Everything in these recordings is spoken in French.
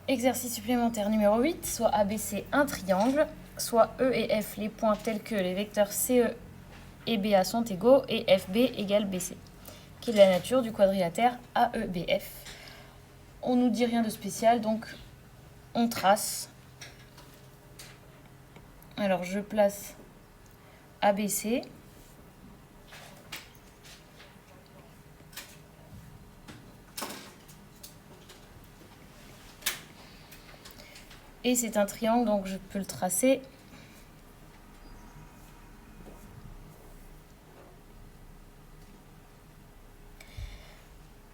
Exercice supplémentaire numéro 8, soit ABC un triangle, soit E et F les points tels que les vecteurs CE et BA sont égaux et FB égale BC. Quelle est la nature du quadrilatère AEBF? On nous dit rien de spécial, donc on trace. Alors je place ABC. Et c'est un triangle, donc je peux le tracer.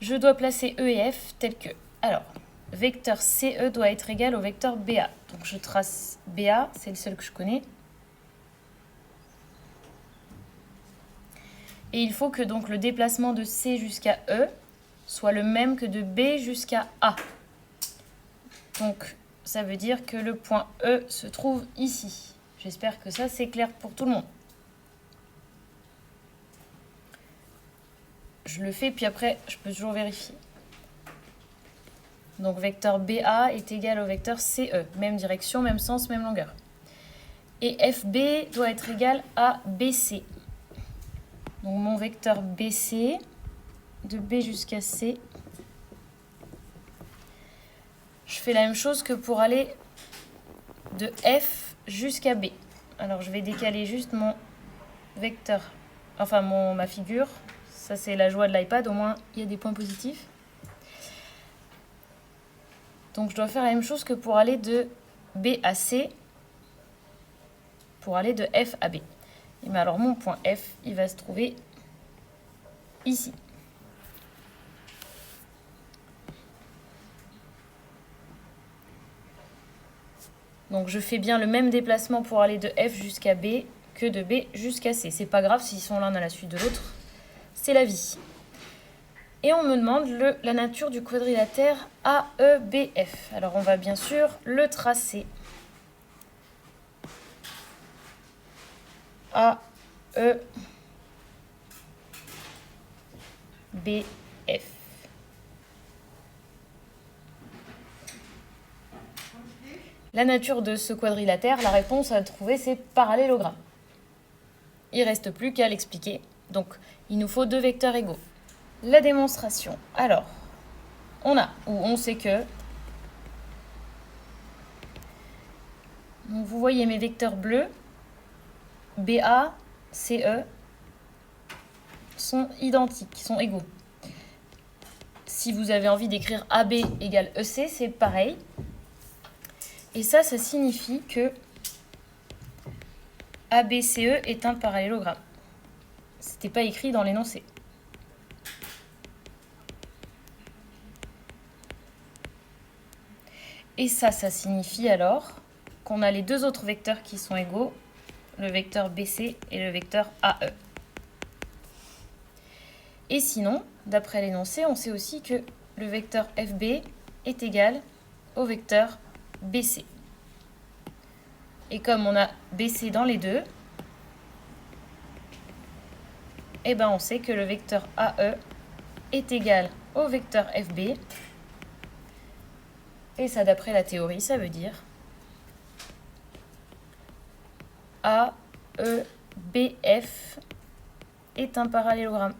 Je dois placer E et F tels que... Alors, vecteur CE doit être égal au vecteur BA. Donc je trace BA, c'est le seul que je connais. Et il faut que donc le déplacement de C jusqu'à E soit le même que de B jusqu'à A. Donc ça veut dire que le point E se trouve ici. J'espère que ça c'est clair pour tout le monde. Je le fais, puis après je peux toujours vérifier. Donc vecteur BA est égal au vecteur CE. Même direction, même sens, même longueur. Et FB doit être égal à BC. Donc mon vecteur BC, de B jusqu'à C, je fais la même chose que pour aller de F jusqu'à B. Alors je vais décaler juste mon vecteur, enfin ma figure. Ça c'est la joie de l'iPad, au moins il y a des points positifs. Donc je dois faire la même chose que pour aller de B à C, pour aller de F à B. Et bien alors mon point F, il va se trouver ici. Donc je fais bien le même déplacement pour aller de F jusqu'à B que de B jusqu'à C. C'est pas grave s'ils sont l'un à la suite de l'autre, c'est la vie. Et on me demande la nature du quadrilatère AEBF. Alors on va bien sûr le tracer. AEBF. La nature de ce quadrilatère, la réponse à trouver, c'est parallélogramme. Il ne reste plus qu'à l'expliquer. Donc, il nous faut deux vecteurs égaux. La démonstration. Alors, on sait que... Donc, vous voyez mes vecteurs bleus, BA, CE, sont identiques, sont égaux. Si vous avez envie d'écrire AB égale EC, c'est pareil. Et ça signifie que ABCE est un parallélogramme. C'était pas écrit dans l'énoncé. Et ça signifie alors qu'on a les deux autres vecteurs qui sont égaux, le vecteur BC et le vecteur AE. Et sinon, d'après l'énoncé, on sait aussi que le vecteur FB est égal au vecteur BC. Et comme on a BC dans les deux, eh ben on sait que le vecteur AE est égal au vecteur FB. Et ça, d'après la théorie, ça veut dire AEBF est un parallélogramme.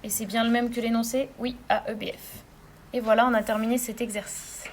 Et c'est bien le même que l'énoncé? Oui, AEBF. Et voilà, on a terminé cet exercice.